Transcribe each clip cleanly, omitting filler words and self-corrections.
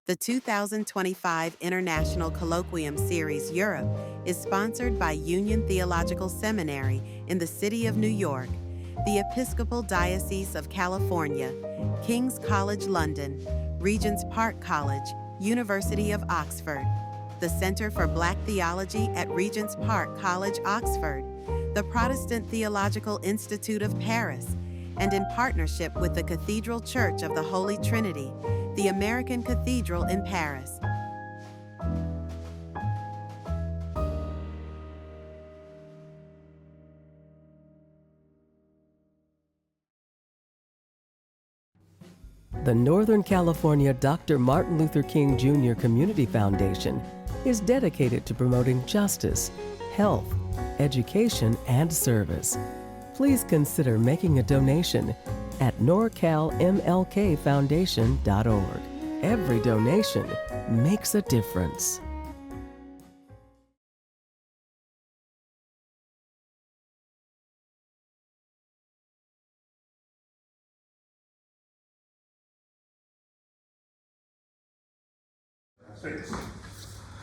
The 2025 International Colloquium Series Europe is sponsored by Union Theological Seminary in the City of New York, the Episcopal Diocese of California, King's College London, Regent's Park College, University of Oxford, the Center for Black Theology at Regent's Park College, Oxford, the Protestant Theological Institute of Paris, and in partnership with the Cathedral Church of the Holy Trinity, the American Cathedral in Paris. The Northern California Dr. Martin Luther King Jr. Community Foundation is dedicated to promoting justice, health, education, and service. Please consider making a donation at NorcalMLKFoundation.org. Every donation makes a difference.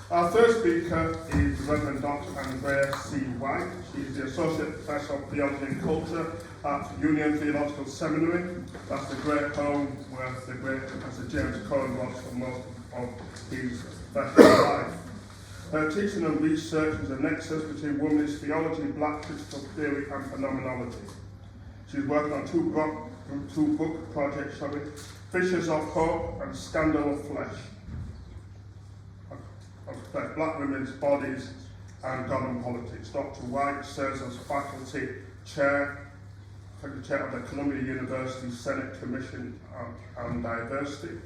Our first speaker is Reverend Dr. Andrea C. White. She is the Associate Professor of Theology and Culture at Union Theological Seminary. That's the great home where the great Professor James Cohen was for most of his professional life. Her teaching and research is a nexus between womanist theology, black critical theory, and phenomenology. She's worked on two book projects, Fishers of Hope and Scandal of Flesh, Black Women's Bodies and God and Politics. Dr. White serves as faculty chair of the Columbia University Senate Commission on Diversity.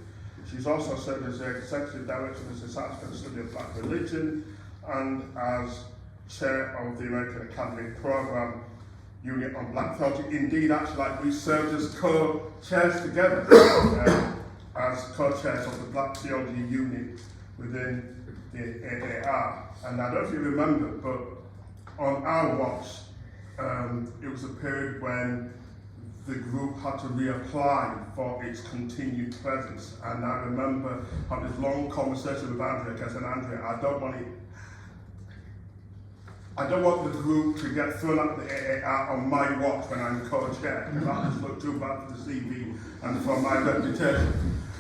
She's also served as the Executive Director of the Society for the Study of Black Religion and as chair of the American Academy Program Unit on Black Theology. Indeed, actually, like we served as co-chairs together, as co-chairs of the Black Theology Unit within the AAR. And I don't know if you remember, but on our watch, it was a period when the group had to reapply for its continued presence. And I remember having this long conversation with Andrea. I said, Andrea, I don't want the group to get thrown out the AAR on my watch when I'm co-chair, because that just looked too bad for the CV and for my reputation.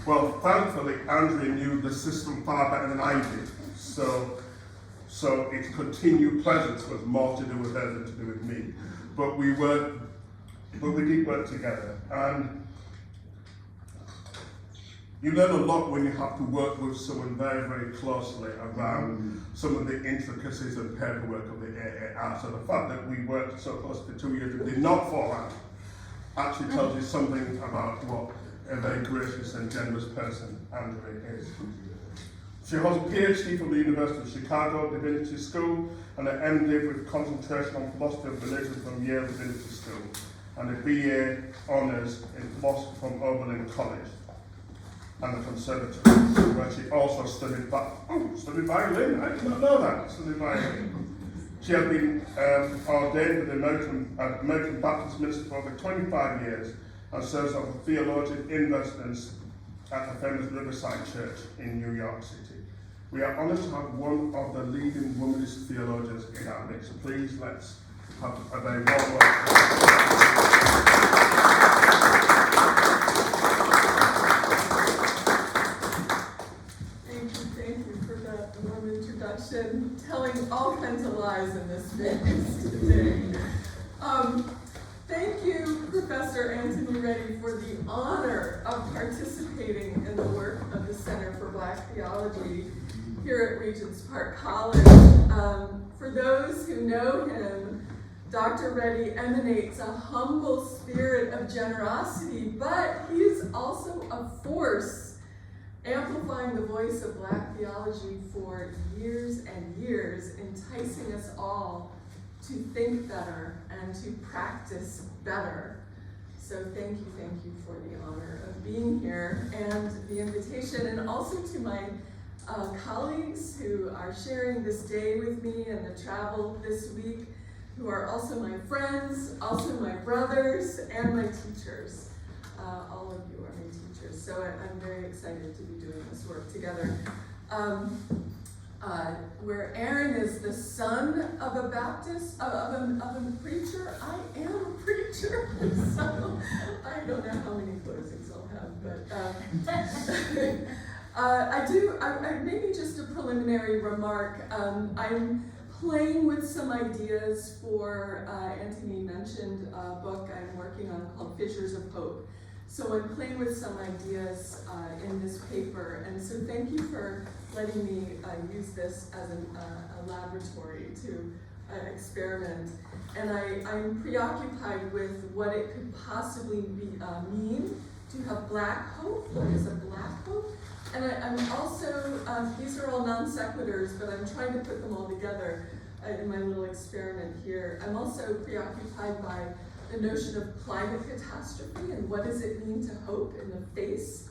Well, thankfully, Andrea knew the system far better than I did. So its continued presence was more to do with her than to do with me. But we did work together. And you learn a lot when you have to work with someone very, very closely around some of the intricacies and paperwork of the AAR. So the fact that we worked so close for 2 years and did not fall out actually tells you something about what a very gracious and generous person Andrea is. She holds a PhD from the University of Chicago Divinity School and an MDiv with concentration on philosophy of religion from Yale Divinity School and a BA honours in philosophy from Oberlin College and the Conservatory, where she also studied violin. I did not know that. Studied violin. She has been ordained with the American Baptist minister for over 25 years and serves as a theologian in residence at the famous Riverside Church in New York City. We are honoured to have one of the leading womanist theologians in our midst. So please let's have a very warm welcome. Thank you for that warm introduction, telling all kinds of lies in this space today. Thank you, Professor Anthony Reddy, for the honor of participating in the work of the Center for Black Theology here at Regent's Park College. For those who know him, Dr. Reddy emanates a humble spirit of generosity, but he is also a force amplifying the voice of Black theology for years and years, enticing us all to think better and to practice better. So thank you for the honor of being here and the invitation, and also to my colleagues who are sharing this day with me and the travel this week, who are also my friends, also my brothers, and my teachers. all of you are my teachers. So I'm very excited to be doing this work together. Where Aaron is the son of a Baptist, of a preacher, I am a preacher. So I don't know how many closings I'll have, but maybe just a preliminary remark. I'm playing with some ideas for, Anthony mentioned a book I'm working on called Fissures of Hope. So I'm playing with some ideas in this paper, and so thank you for letting me use this as a laboratory to experiment. And I'm preoccupied with what it could possibly mean to have Black hope. What is a Black hope? And I'm also, these are all non sequiturs, but I'm trying to put them all together in my little experiment here. I'm also preoccupied by the notion of climate catastrophe and what does it mean to hope in the face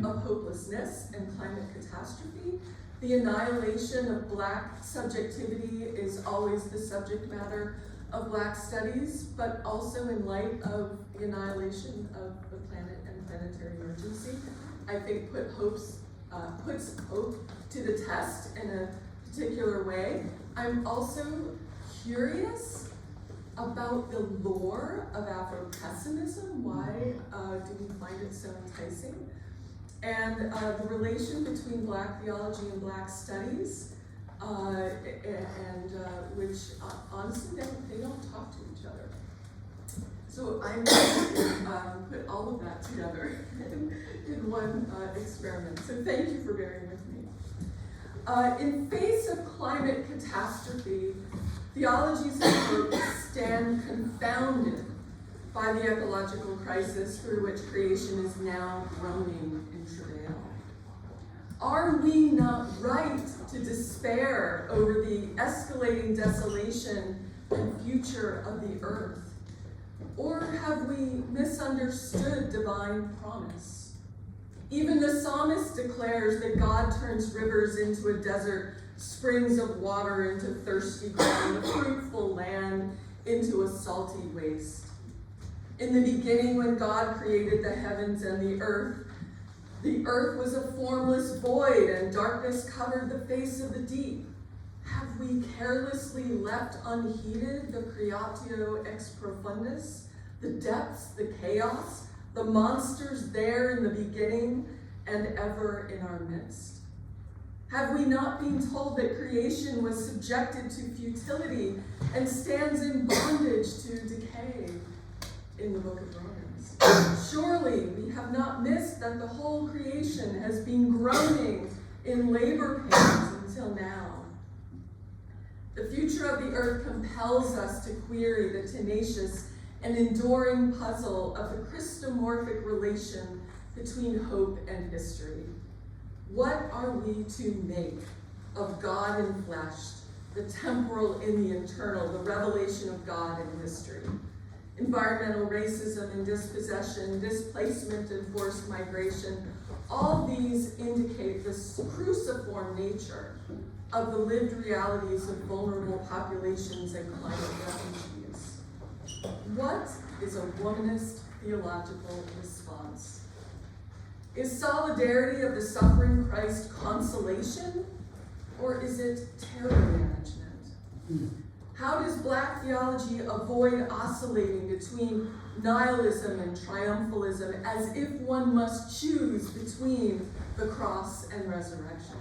of hopelessness and climate catastrophe. The annihilation of Black subjectivity is always the subject matter of Black studies, but also in light of the annihilation of the planet and planetary emergency, I think puts hope to the test in a particular way. I'm also curious about the lore of Afro-pessimism. Why do we find it so enticing? And the relation between Black theology and Black studies, which honestly, they don't talk to each other. So I'm going to put all of that together in one experiment. So thank you for bearing with me. In face of climate catastrophe, theologies of hope stand confounded by the ecological crisis through which creation is now groaning in travail. Are we not right to despair over the escalating desolation and future of the earth? Or have we misunderstood divine promise? Even the psalmist declares that God turns rivers into a desert, springs of water into thirsty ground, a fruitful land into a salty waste. In the beginning, when God created the heavens and the earth was a formless void, and darkness covered the face of the deep. Have we carelessly left unheeded the creatio ex profundis, the depths, the chaos, the monsters there in the beginning and ever in our midst? Have we not been told that creation was subjected to futility and stands in bondage to decay in the book of Romans? Surely we have not missed that the whole creation has been groaning in labor pains until now. The future of the earth compels us to query the tenacious and enduring puzzle of the Christomorphic relation between hope and history. What are we to make of God enfleshed, the temporal in the internal, the revelation of God in history? Environmental racism and dispossession, displacement and forced migration, all these indicate the cruciform nature of the lived realities of vulnerable populations and climate refugees. What is a womanist theological response? Is solidarity of the suffering Christ consolation, or is it terror management? How does Black theology avoid oscillating between nihilism and triumphalism as if one must choose between the cross and resurrection?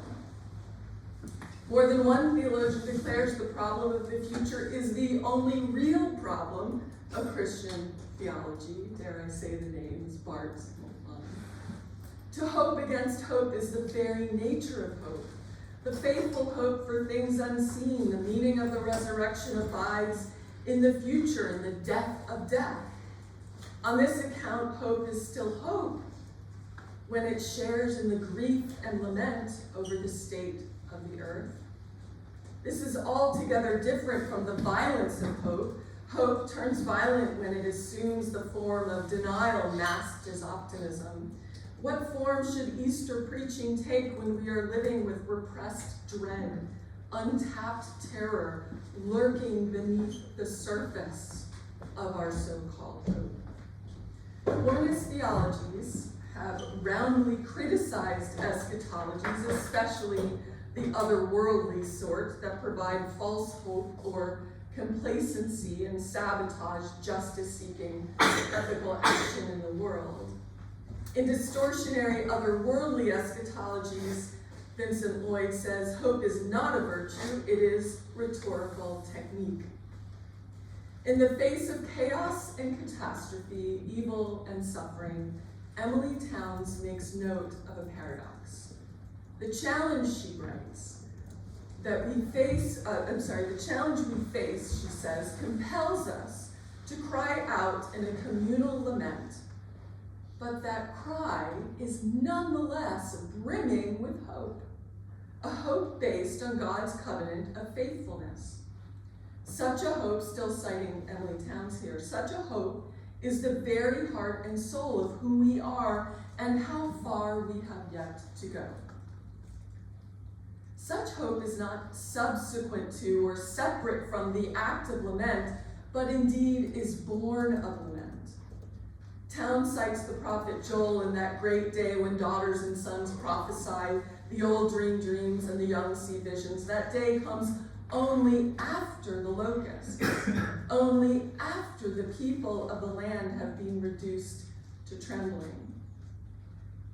More than one theologian declares the problem of the future is the only real problem of Christian theology. Dare I say the names, Bart's. To hope against hope is the very nature of hope. The faithful hope for things unseen. The meaning of the resurrection abides in the future, in the death of death. On this account, hope is still hope when it shares in the grief and lament over the state of the earth. This is altogether different from the violence of hope. Hope turns violent when it assumes the form of denial masked as optimism. What form should Easter preaching take when we are living with repressed dread, untapped terror, lurking beneath the surface of our so-called hope? Womanist theologies have roundly criticized eschatologies, especially the otherworldly sort that provide false hope or complacency and sabotage justice-seeking ethical action in the world. In distortionary otherworldly eschatologies, Vincent Lloyd says, hope is not a virtue, it is rhetorical technique. In the face of chaos and catastrophe, evil and suffering, Emily Towns makes note of a paradox. The challenge, she writes, the challenge we face, she says, compels us to cry out in a communal lament, but that cry is nonetheless brimming with hope, a hope based on God's covenant of faithfulness. Such a hope, still citing Emily Towns here, such a hope is the very heart and soul of who we are and how far we have yet to go. Such hope is not subsequent to or separate from the act of lament, but indeed is born of lament. Towns cites the prophet Joel in that great day when daughters and sons prophesy, the old dream dreams and the young see visions. That day comes only after the locusts, only after the people of the land have been reduced to trembling.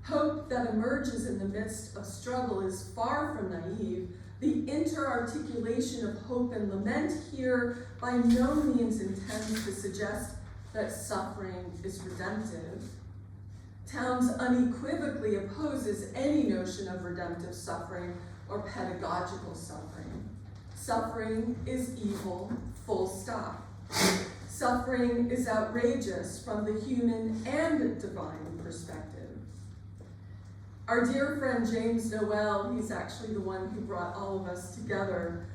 Hope that emerges in the midst of struggle is far from naive. The interarticulation of hope and lament here by no means intends to suggest that suffering is redemptive. Towns unequivocally opposes any notion of redemptive suffering or pedagogical suffering. Suffering is evil, full stop. Suffering is outrageous from the human and divine perspective. Our dear friend James Noel, he's actually the one who brought all of us together,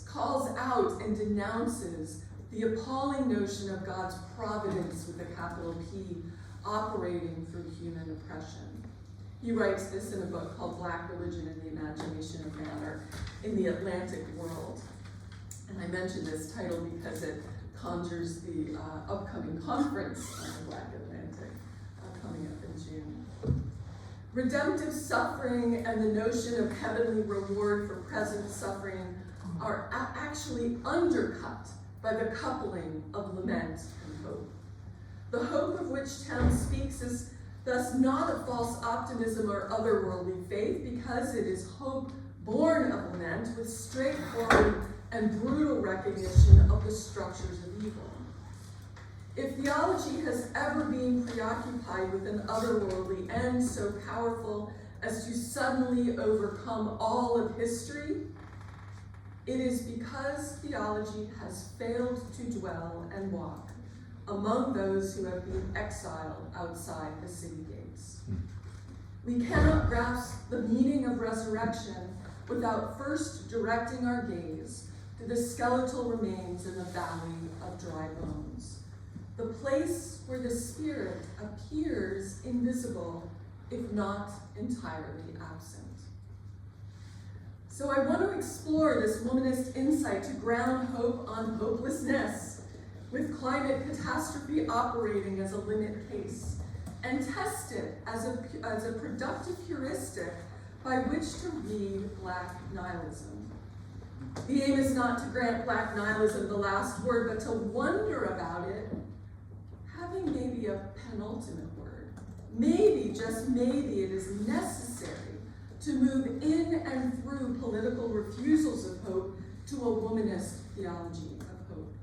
calls out and denounces the appalling notion of God's providence with a capital P operating through human oppression. He writes this in a book called Black Religion and the Imagination of Man in the Atlantic World. And I mention this title because it conjures the upcoming conference on the Black Atlantic coming up in June. Redemptive suffering and the notion of heavenly reward for present suffering are actually undercut by the coupling of lament and hope. The hope of which Towns speaks is thus not a false optimism or otherworldly faith, because it is hope born of lament with straightforward and brutal recognition of the structures of evil. If theology has ever been preoccupied with an otherworldly end so powerful as to suddenly overcome all of history, it is because theology has failed to dwell and walk among those who have been exiled outside the city gates. We cannot grasp the meaning of resurrection without first directing our gaze to the skeletal remains in the valley of dry bones, the place where the Spirit appears invisible, if not entirely absent. So I want to explore this womanist insight to ground hope on hopelessness, with climate catastrophe operating as a limit case, and test it as a productive heuristic by which to read Black nihilism. The aim is not to grant Black nihilism the last word, but to wonder about it, having maybe a penultimate word. Maybe, just maybe, it is necessary to move in and through political refusals of hope to a womanist theology of hope.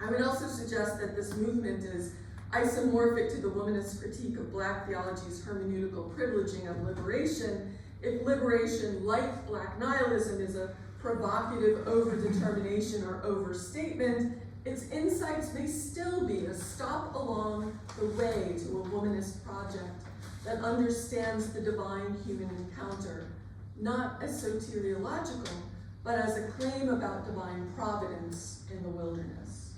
I would also suggest that this movement is isomorphic to the womanist critique of Black theology's hermeneutical privileging of liberation. If liberation, like Black nihilism, is a provocative overdetermination or overstatement, its insights may still be a stop along the way to a womanist project that understands the divine human encounter, not as soteriological, but as a claim about divine providence in the wilderness.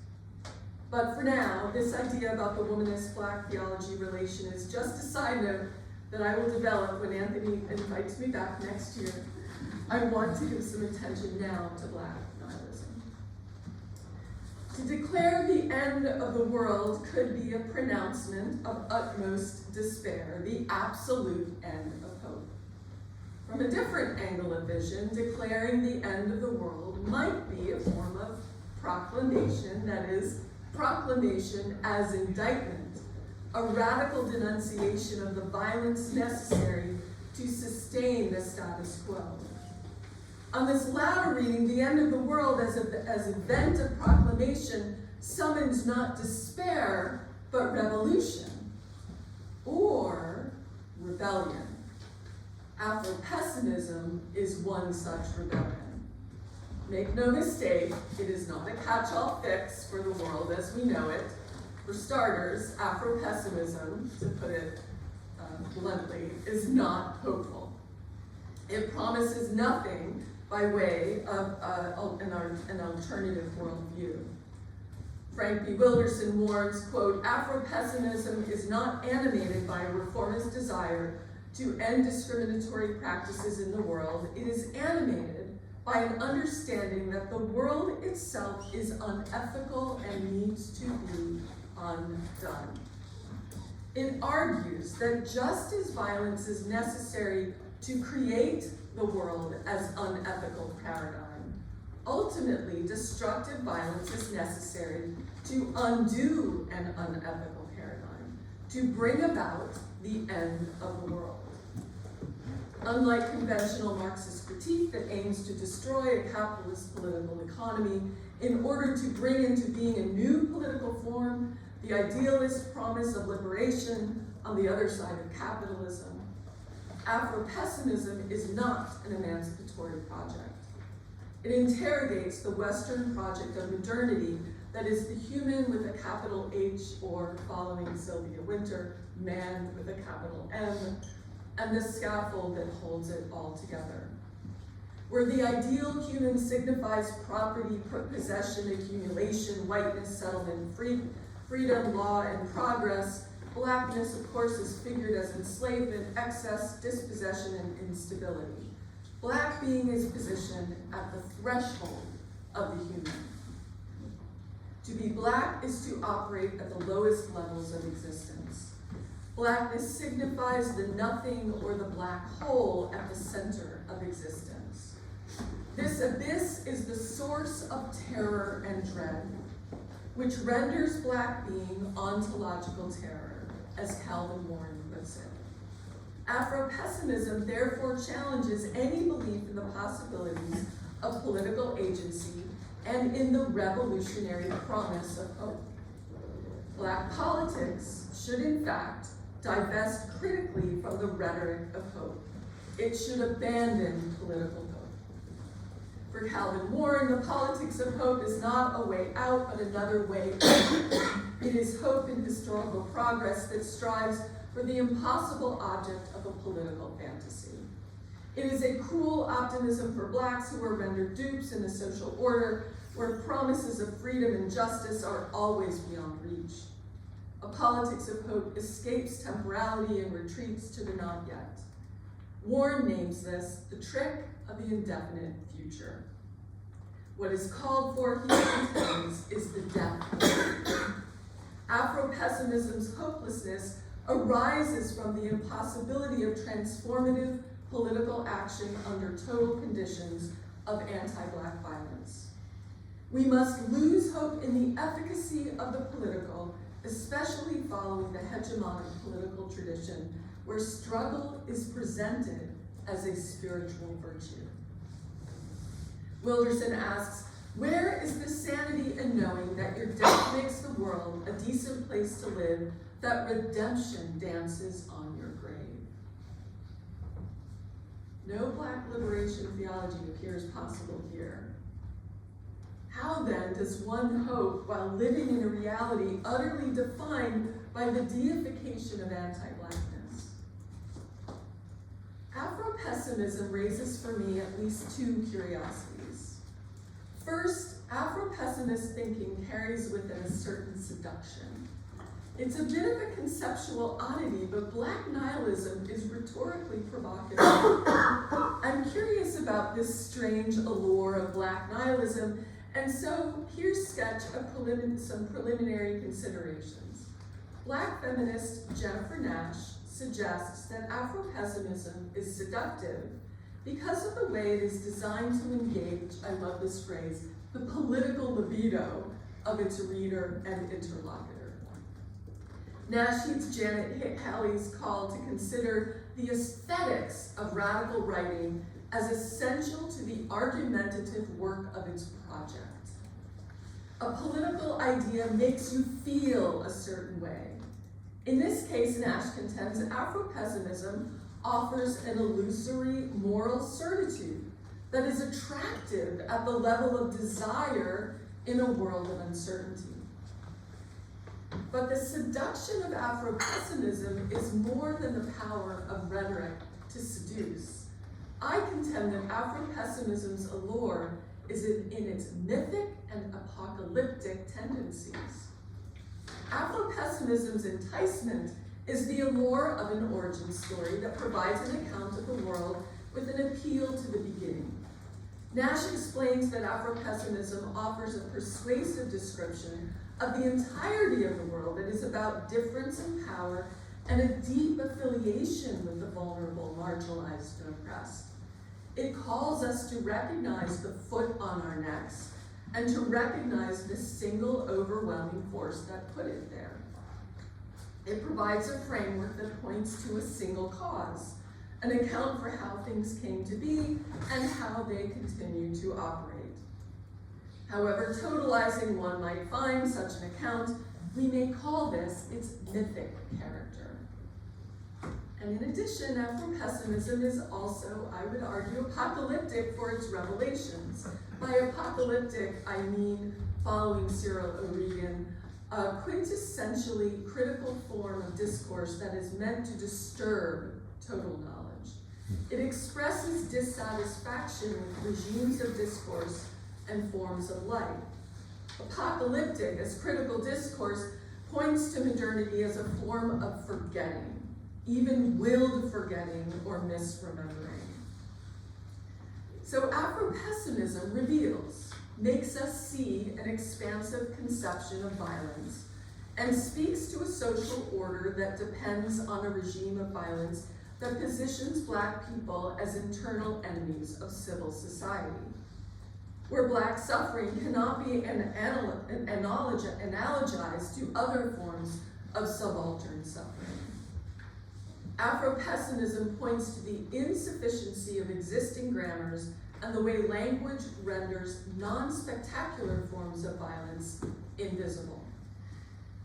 But for now, this idea about the womanist Black theology relation is just a side note that I will develop when Anthony invites me back next year. I want to give some attention now to Black nihilism. To declare the end of the world could be a pronouncement of utmost despair, the absolute end of hope. From a different angle of vision, declaring the end of the world might be a form of proclamation, that is, proclamation as indictment, a radical denunciation of the violence necessary to sustain the status quo. On this latter reading, the end of the world as event of proclamation summons not despair, but revolution or rebellion. Afro-pessimism is one such rebellion. Make no mistake, it is not a catch-all fix for the world as we know it. For starters, Afro-pessimism, to put it bluntly, is not hopeful. It promises nothing by way of an alternative worldview. Frank B. Wilderson warns, quote, Afro-pessimism is not animated by a reformist desire to end discriminatory practices in the world. It is animated by an understanding that the world itself is unethical and needs to be undone. It argues that just as violence is necessary to create the world as unethical paradigm, ultimately destructive violence is necessary to undo an unethical paradigm, to bring about the end of the world. Unlike conventional Marxist critique that aims to destroy a capitalist political economy in order to bring into being a new political form, the idealist promise of liberation on the other side of capitalism, Afro-pessimism is not an emancipatory project. It interrogates the Western project of modernity that is the human with a capital H, or following Sylvia Wynter, man with a capital M, and the scaffold that holds it all together. Where the ideal human signifies property, possession, accumulation, whiteness, settlement, freedom, law, and progress, Blackness, of course, is figured as enslavement, excess, dispossession, and instability. Black being is positioned at the threshold of the human. To be Black is to operate at the lowest levels of existence. Blackness signifies the nothing or the black hole at the center of existence. This abyss is the source of terror and dread, which renders Black being ontological terror, as Calvin Warren puts it. Afro-pessimism therefore challenges any belief in the possibilities of political agency and in the revolutionary promise of hope. Black politics should in fact divest critically from the rhetoric of hope. It should abandon political hope. For Calvin Warren, the politics of hope is not a way out, but another way in. It is hope in historical progress that strives for the impossible object of a political fantasy. It is a cruel optimism for Blacks who are rendered dupes in a social order where promises of freedom and justice are always beyond reach. A politics of hope escapes temporality and retreats to the not yet. Warren names this the trick of the indefinite future. What is called for, he maintains, is the death of hope. Afro-pessimism's hopelessness arises from the impossibility of transformative political action under total conditions of anti-Black violence. We must lose hope in the efficacy of the political, especially following the hegemonic political tradition where struggle is presented as a spiritual virtue. Wilderson asks, where is the sanity in knowing that your death makes the world a decent place to live, that redemption dances on your grave? No Black liberation theology appears possible here. How then does one hope while living in a reality utterly defined by the deification of anti-Blackness? Afro-pessimism raises for me at least two curiosities. First, Afro-pessimist thinking carries with it a certain seduction. It's a bit of a conceptual oddity, but Black nihilism is rhetorically provocative. I'm curious about this strange allure of Black nihilism And so here's sketch of some preliminary considerations. Black feminist Jennifer Nash suggests that Afro-pessimism is seductive because of the way it is designed to engage, I love this phrase, the political libido of its reader and interlocutor. Nash heeds Janet Halley's call to consider the aesthetics of radical writing as essential to the argumentative work of its project. A political idea makes you feel a certain way. In this case, Nash contends that Afro-pessimism offers an illusory moral certitude that is attractive at the level of desire in a world of uncertainty. But the seduction of Afro-pessimism is more than the power of rhetoric to seduce. I contend that Afro-pessimism's allure is in its mythic and apocalyptic tendencies. Afro-pessimism's enticement is the allure of an origin story that provides an account of the world with an appeal to the beginning. Nash explains that Afro-pessimism offers a persuasive description of the entirety of the world that is about difference and power and a deep affiliation with the vulnerable, marginalized, and oppressed. It calls us to recognize the foot on our necks and to recognize the single overwhelming force that put it there. It provides a framework that points to a single cause, an account for how things came to be and how they continue to operate. However totalizing one might find such an account, we may call this its mythic character. And in addition, Afro-pessimism is also, I would argue, apocalyptic for its revelations. By apocalyptic, I mean, following Cyril O'Regan, a quintessentially critical form of discourse that is meant to disturb total knowledge. It expresses dissatisfaction with regimes of discourse and forms of life. Apocalyptic, as critical discourse, points to modernity as a form of forgetting, even willed forgetting or misremembering. So Afro-pessimism reveals, makes us see an expansive conception of violence, and speaks to a social order that depends on a regime of violence that positions Black people as internal enemies of civil society, where Black suffering cannot be analogized to other forms of subaltern suffering. Afro-pessimism points to the insufficiency of existing grammars and the way language renders non-spectacular forms of violence invisible.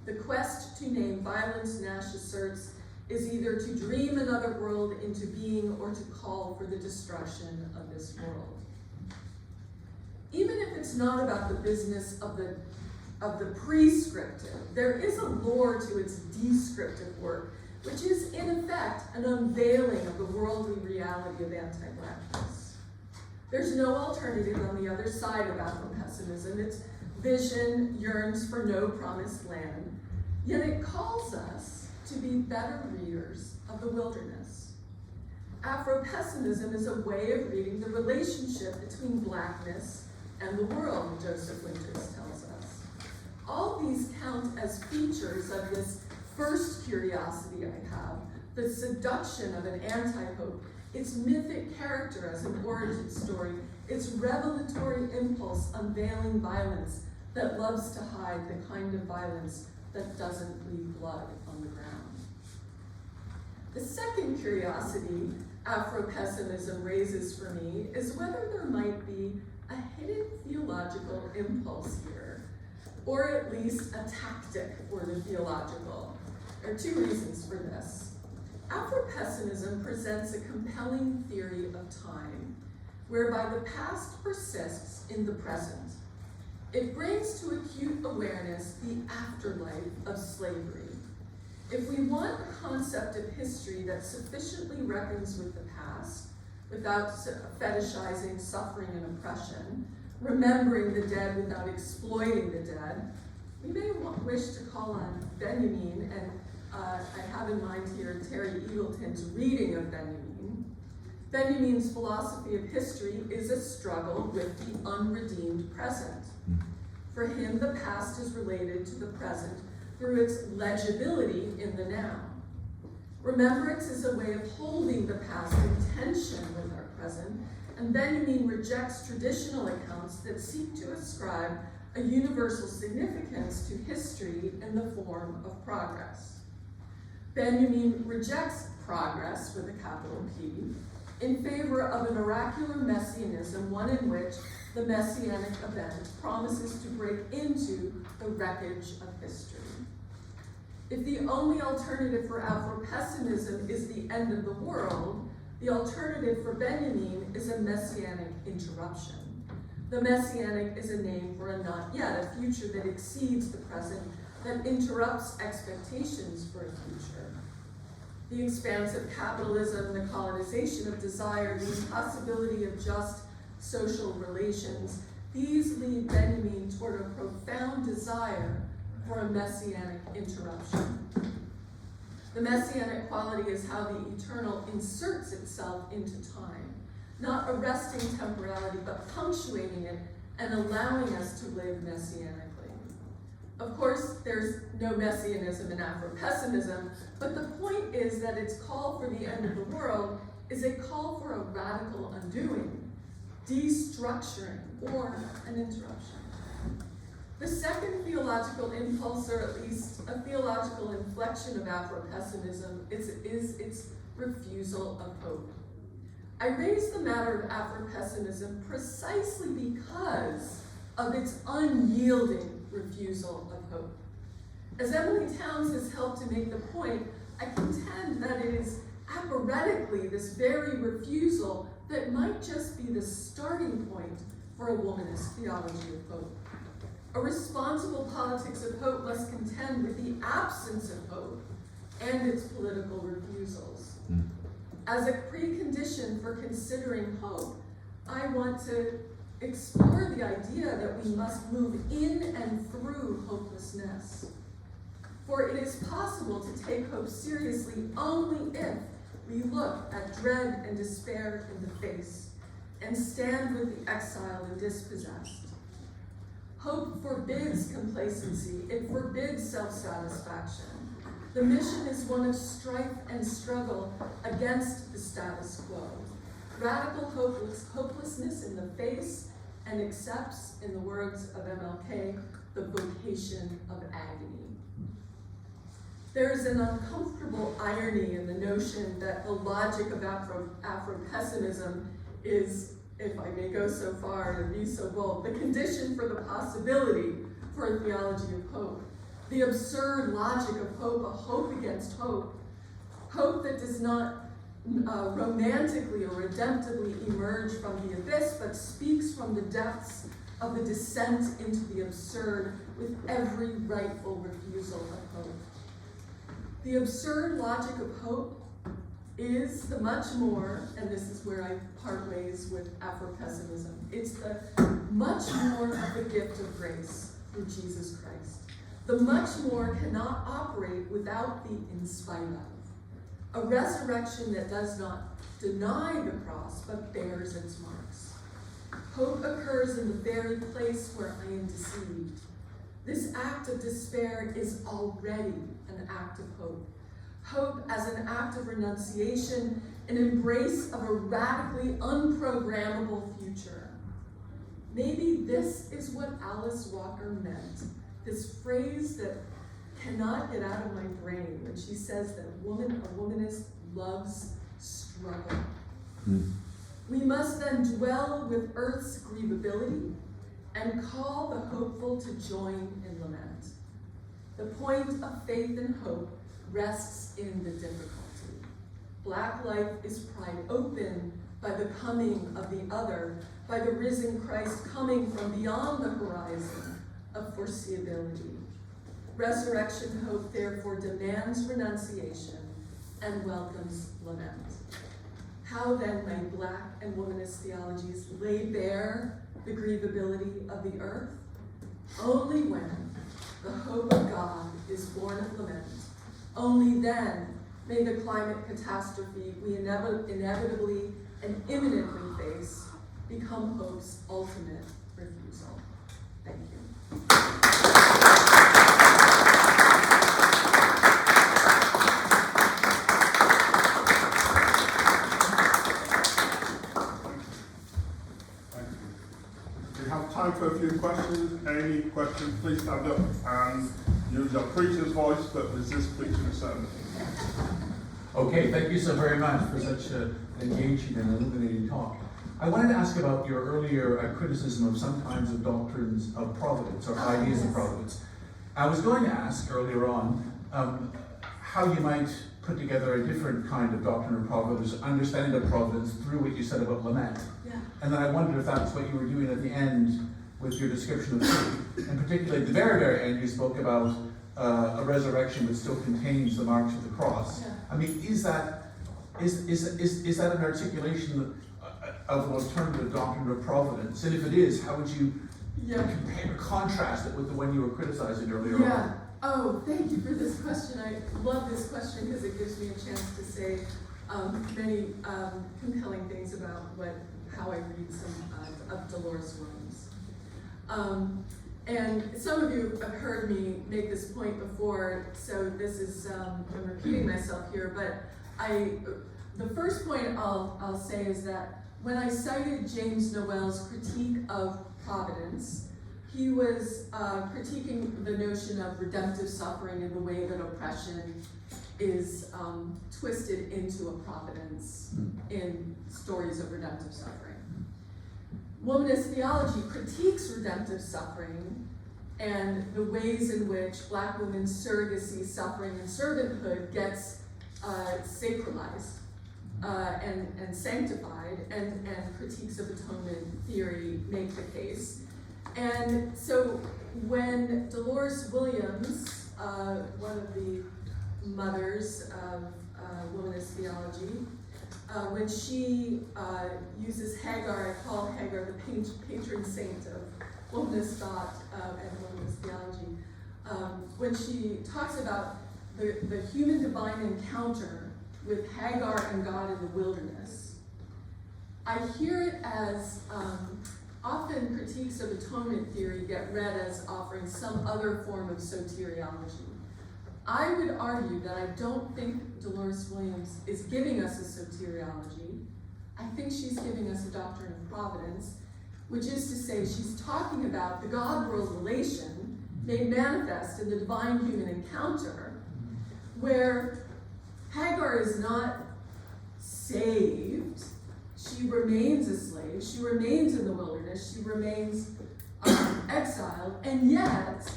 The quest to name violence, Nash asserts, is either to dream another world into being or to call for the destruction of this world. Even if it's not about the business of the prescriptive, there is a lore to its descriptive work, which is in effect an unveiling of the worldly reality of anti-Blackness. There's no alternative on the other side of Afro-pessimism. Its vision yearns for no promised land, yet it calls us to be better readers of the wilderness. Afro-pessimism is a way of reading the relationship between Blackness and the world, Joseph Winters tells us. All these count as features of this first curiosity I have, the seduction of an anti-hope, its mythic character as an origin story, its revelatory impulse unveiling violence that loves to hide the kind of violence that doesn't leave blood on the ground. The second curiosity Afro-pessimism raises for me is whether there might be a hidden theological impulse here, or at least a tactic for the theological. There are two reasons for this. Afro-pessimism presents a compelling theory of time, whereby the past persists in the present. It brings to acute awareness the afterlife of slavery. If we want a concept of history that sufficiently reckons with the past, without fetishizing suffering and oppression, remembering the dead without exploiting the dead, we may wish to call on Benjamin, and I have in mind here Terry Eagleton's reading of Benjamin. Benjamin's philosophy of history is a struggle with the unredeemed present. For him, the past is related to the present through its legibility in the now. Remembrance is a way of holding the past in tension with our present, and Benjamin rejects traditional accounts that seek to ascribe a universal significance to history in the form of progress. Benjamin rejects progress with a capital P in favor of an oracular messianism, one in which the messianic event promises to break into the wreckage of history. If the only alternative for Afro-pessimism is the end of the world, the alternative for Benjamin is a messianic interruption. The messianic is a name for a not yet, a future that exceeds the present, that interrupts expectations for a future. The expanse of capitalism, the colonization of desire, the impossibility of just social relations, these lead Benjamin toward a profound desire for a messianic interruption. The messianic quality is how the eternal inserts itself into time, not arresting temporality, but punctuating it and allowing us to live messianically. Of course, there's no messianism in Afro-pessimism, but the point is that its call for the end of the world is a call for a radical undoing, destructuring, or an interruption. The second theological impulse, or at least a theological inflection of Afro-pessimism, is its refusal of hope. I raise the matter of Afro-pessimism precisely because of its unyielding refusal of hope. As Emily Towns has helped to make the point, I contend that it is aphoretically this very refusal that might just be the starting point for a womanist theology of hope. A responsible politics of hope must contend with the absence of hope and its political refusals. As a precondition for considering hope, I want to explore the idea that we must move in and through hopelessness. For it is possible to take hope seriously only if we look at dread and despair in the face and stand with the exiled and dispossessed. Hope forbids complacency, it forbids self-satisfaction. The mission is one of strife and struggle against the status quo. Radical hopelessness in the face and accepts, in the words of MLK, the vocation of agony. There is an uncomfortable irony in the notion that the logic of Afro-pessimism is, if I may go so far and be so bold, the condition for the possibility for a theology of hope. The absurd logic of hope, a hope against hope, hope that does not romantically or redemptively emerge from the abyss, but speaks from the depths of the descent into the absurd with every rightful refusal of hope. The absurd logic of hope is the much more, and this is where I part ways with Afro-pessimism, it's the much more of the gift of grace through Jesus Christ. The much more cannot operate without the in spite of. A resurrection that does not deny the cross, but bears its marks. Hope occurs in the very place where I am deceived. This act of despair is already an act of hope. Hope as an act of renunciation, an embrace of a radically unprogrammable future. Maybe this is what Alice Walker meant, this phrase that cannot get out of my brain when she says that a womanist loves struggle. We must then dwell with earth's grievability and call the hopeful to join in lament. The point of faith and hope rests in the difficulty. Black life is pried open by the coming of the other, by the risen Christ coming from beyond the horizon of foreseeability. Resurrection hope therefore demands renunciation and welcomes lament. How then may Black and womanist theologies lay bare the grievability of the earth? Only when the hope of God is born of lament. Only then may the climate catastrophe we inevitably and imminently face become hope's ultimate refusal. Thank you. We have time for a few questions. Any questions, please stand up and use your preacher's voice, but resist preaching a sermon. Okay, thank you so very much for such an engaging and illuminating talk. I wanted to ask about your earlier criticism of some kinds of doctrines of providence or ideas of providence. I was going to ask earlier on how you might put together a different kind of doctrine of providence, understanding of providence through what you said about lament. Yeah. And then I wondered if that's what you were doing at the end with your description of food. And particularly at the very, very end, you spoke about a resurrection that still contains the marks of the cross. Yeah. I mean, is that an articulation of an alternative doctrine of providence? And if it is, how would you compare, contrast it with the one you were criticizing earlier on? Oh, thank you for this question. I love this question because it gives me a chance to say many compelling things about how I read some of Dolores Williams. And some of you have heard me make this point before, so this is, I'm repeating myself here, but the first point I'll say is that when I cited James Noel's critique of providence, he was critiquing the notion of redemptive suffering and the way that oppression is twisted into a providence in stories of redemptive suffering. Womanist theology critiques redemptive suffering and the ways in which Black women's surrogacy, suffering, and servanthood gets sacralized and sanctified, and critiques of atonement theory make the case. And so when Dolores Williams, one of the mothers of womanist theology, when she uses Hagar, I call Hagar the patron saint of womanist thought and womanist theology, when she talks about the human divine encounter with Hagar and God in the wilderness, I hear it as often critiques of atonement theory get read as offering some other form of soteriology. I would argue that I don't think Dolores Williams is giving us a soteriology. I think she's giving us a doctrine of providence, which is to say she's talking about the God-world relation made manifest in the divine human encounter, where Hagar is not saved. She remains a slave. She remains in the wilderness. She remains exiled, and yet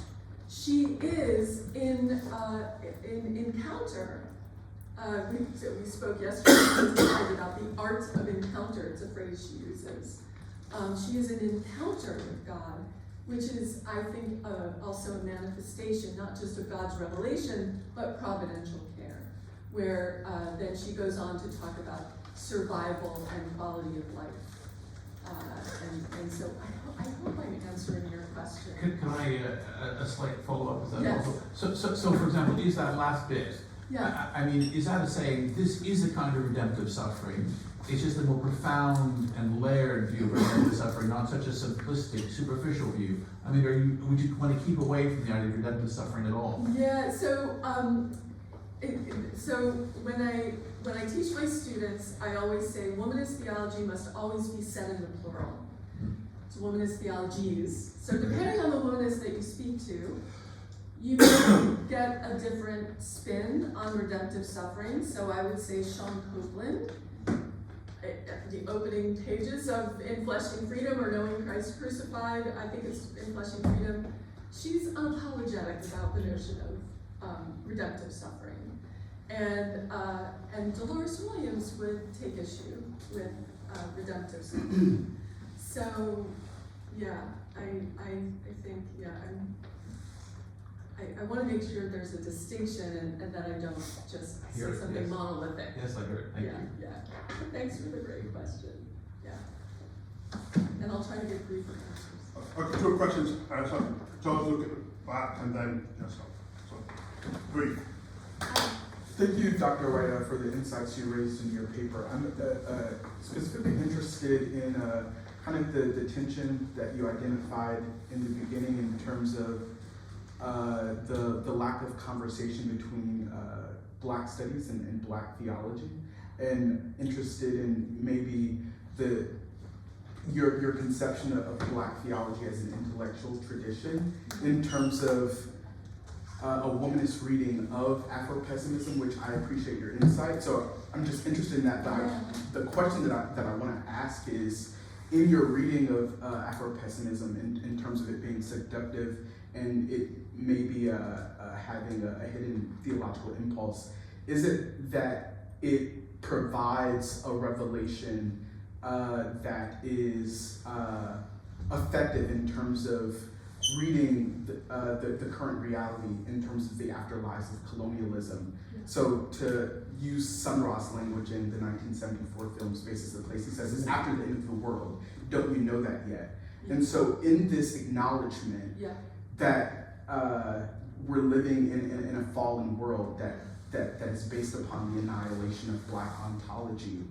she is in encounter. We spoke yesterday about the art of encounter. It's a phrase she uses. She is an encounter with God, which is, I think, also a manifestation not just of God's revelation, but providential care, where then she goes on to talk about survival and quality of life. And so I hope I'm answering your question. Can I a slight follow-up with that? Yes. Also? So for example, is that last bit, Yeah. I mean, is that saying this is a kind of redemptive suffering? It's just a more profound and layered view of redemptive suffering, not such a simplistic, superficial view. I mean, would you want to keep away from the idea of redemptive suffering at all? Yeah. So when I teach my students, I always say womanist theology must always be said in the plural. It's womanist theologies. So depending on the womanist that you speak to, you may get a different spin on redemptive suffering. So I would say Sean Copeland, the opening pages of In Flesh and Freedom or Knowing Christ Crucified, I think it's In Flesh and Freedom, she's unapologetic about the notion of redemptive suffering. And Dolores Williams would take issue with redemptive suffering. So, yeah, I think, yeah, I want to make sure there's a distinction and that I don't just say something monolithic. Yes, I heard. Thank you. Yeah. Thanks for the great question. Yeah. And I'll try to get briefer answers. Okay, two questions. So George, look at the back and then yourself. So, brief. Thank you, Dr. White, for the insights you raised in your paper. I'm specifically interested in kind of the tension that you identified in the beginning in terms of the lack of conversation between Black studies and Black theology, and interested in maybe your conception of Black theology as an intellectual tradition in terms of a womanist reading of Afro-pessimism, which I appreciate your insight. So I'm just interested in that. The question that I want to ask is, in your reading of Afro-pessimism, in terms of it being seductive and it maybe having a hidden theological impulse, is it that it provides a revelation that is effective in terms of reading the current reality in terms of the afterlives of colonialism? So to use Sun Ra's language in the 1974 film Space is the Place, he says, it's after the end of the world. Don't you know that yet? And so in this acknowledgement that we're living in a fallen world that is based upon the annihilation of Black ontology,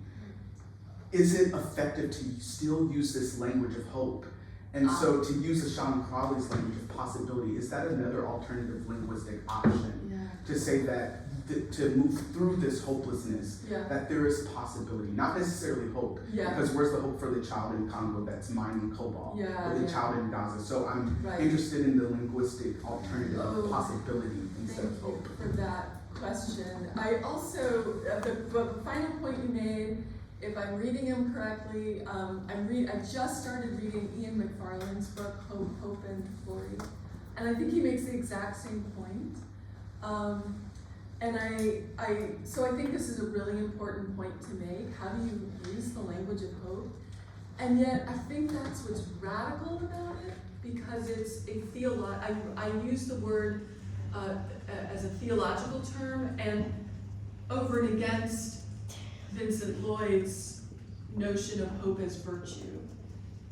is it effective to still use this language of hope? And so to use Ashawn Crowley's language of possibility, is that another alternative linguistic option to say that to move through this hopelessness, that there is possibility, not necessarily hope, because where's the hope for the child in Congo that's mining cobalt, or the child in Gaza? So I'm interested in the linguistic alternative of possibility instead of hope. Thank you for that question. I also, the final point you made, if I'm reading him correctly, I just started reading Ian McFarlane's book, Hope and Glory, and I think he makes the exact same point. So I think this is a really important point to make. How do you use the language of hope? And yet I think that's what's radical about it, because it's a I use the word as a theological term, and over and against Vincent Lloyd's notion of hope as virtue.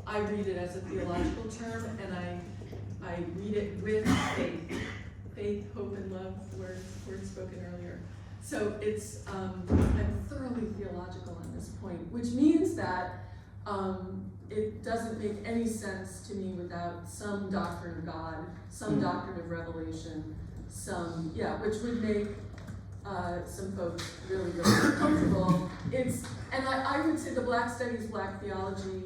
I read it as a theological term, and I read it with faith. Faith, hope, and love, words spoken earlier. So it's, I'm thoroughly theological on this point, which means that it doesn't make any sense to me without some doctrine of God, some doctrine of revelation, which would make some folks really, really uncomfortable. And I would say the Black Studies, Black Theology,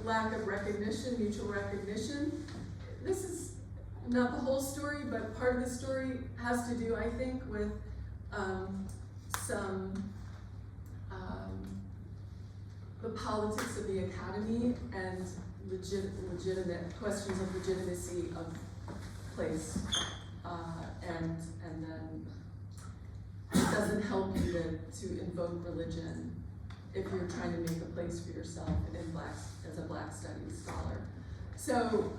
lack of recognition, mutual recognition. This is not the whole story, but part of the story has to do, I think, with the politics of the academy and legitimate questions of legitimacy of place. And then it doesn't help you to invoke religion if you're trying to make a place for yourself as a Black Studies scholar. So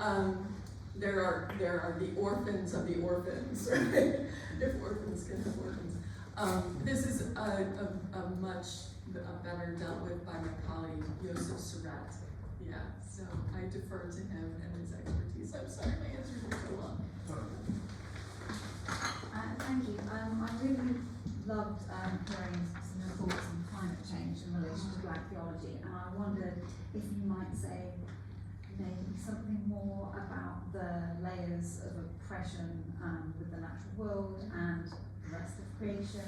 there are the orphans of the orphans, right? If orphans can have orphans. This is a much better dealt with by my colleague Yosef Surratt. So I defer to him and his expertise. I'm sorry, my answers were so long. Thank you. I really loved hearing some thoughts on climate change in relation to Black theology, and I wondered if you might say maybe something more about the layers of oppression with the natural world and the rest of creation,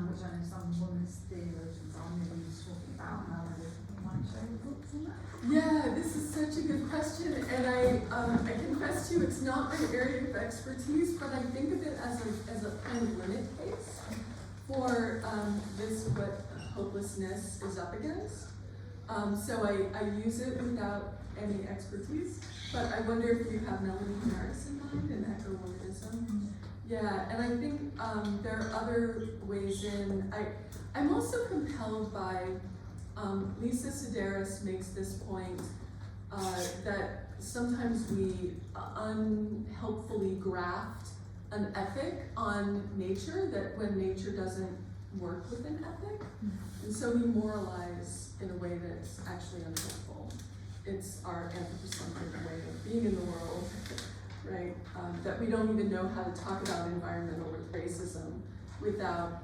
which I know some womanist theologians are really talking about, and I wondered if you might share your thoughts on that. Yeah, this is such a good question, and I confess to you it's not my area of expertise, but I think of it as a kind of limit case for what hopelessness is up against. So I use it without any expertise, but I wonder if you have Melanie Harris in mind and eco-womanism. Yeah, and I think there are other ways in. I'm also compelled by Lisa Sedaris makes this point that sometimes we unhelpfully graft an ethic on nature, that when nature doesn't work with an ethic, and so we moralize in a way that's actually unhelpful. It's our anthropocentric way of being in the world. right? That we don't even know how to talk about environmental racism without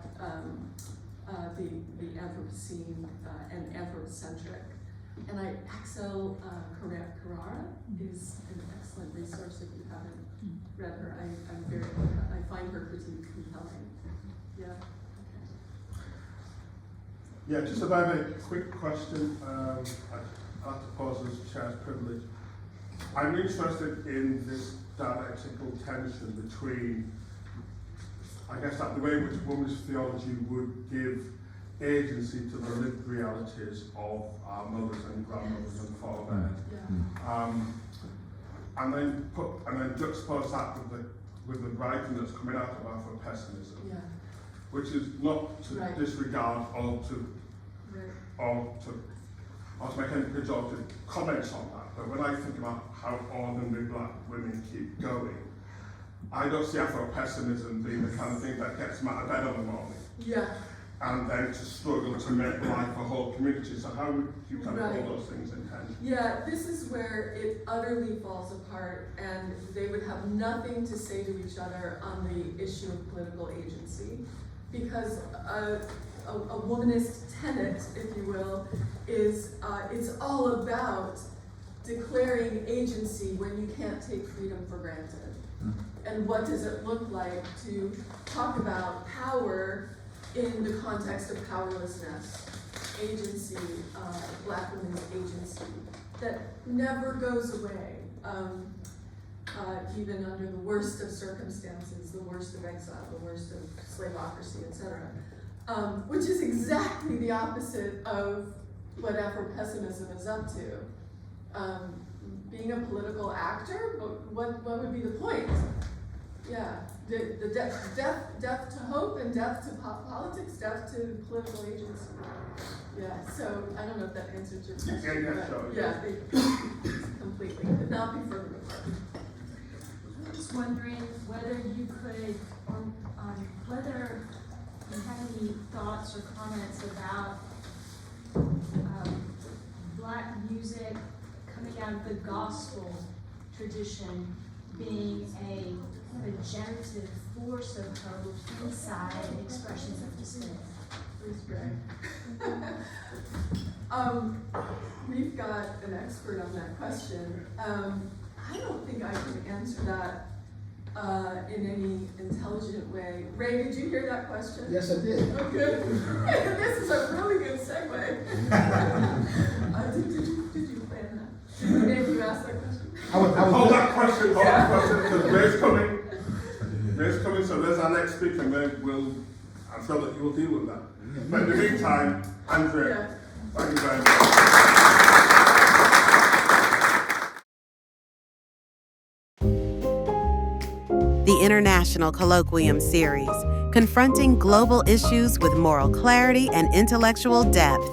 the Anthropocene and anthropocentric. And Axel Carrara is an excellent resource if you haven't read her. I find her critique compelling. Yeah. Okay. Yeah, just a very quick question. I have to pause as chair's privilege. I'm interested in this dialectical tension between, I guess, that the way in which womanist theology would give agency to the lived realities of our mothers and grandmothers and forebears, and then juxtapose that with the writing that's coming out of Afro-pessimism, which is not to disregard or to make any pejorative comments on that. But when I think about how ordinary black women keep going, I don't see Afro-pessimism being the kind of thing that gets them out of bed in the morning. Yeah. And then to struggle to make life a whole community. So how would you kind of hold those things in tension? Yeah, this is where it utterly falls apart, and they would have nothing to say to each other on the issue of political agency, because a womanist tenet, if you will, is it's all about declaring agency when you can't take freedom for granted. And what does it look like to talk about power in the context of powerlessness, agency, black women's agency, that never goes away, even under the worst of circumstances, the worst of exile, the worst of slaveocracy, etc. Which is exactly the opposite of what Afro-pessimism is up to. Being a political actor, what would be the point? Yeah, the death to hope and death to politics, death to political agency. Yeah, so I don't know if that answers your question. Completely. Could not be further apart. I was just wondering whether you could, whether you have any thoughts or comments about black music coming out of the gospel tradition being a generative force of hope inside expressions of despair. Please, Greg. We've got an expert on that question. I don't think I can answer that in any intelligent way. Ray, did you hear that question? Yes, I did. Oh, good. This is a really good segue. Did you plan that? Did you ask that question? Hold that question, because Ray's coming. Ray's coming, so there's our next speaker, and then I'm sure that you will deal with that. But in the meantime, Andrea, thank you very much. The International Colloquium Series, confronting global issues with moral clarity and intellectual depth.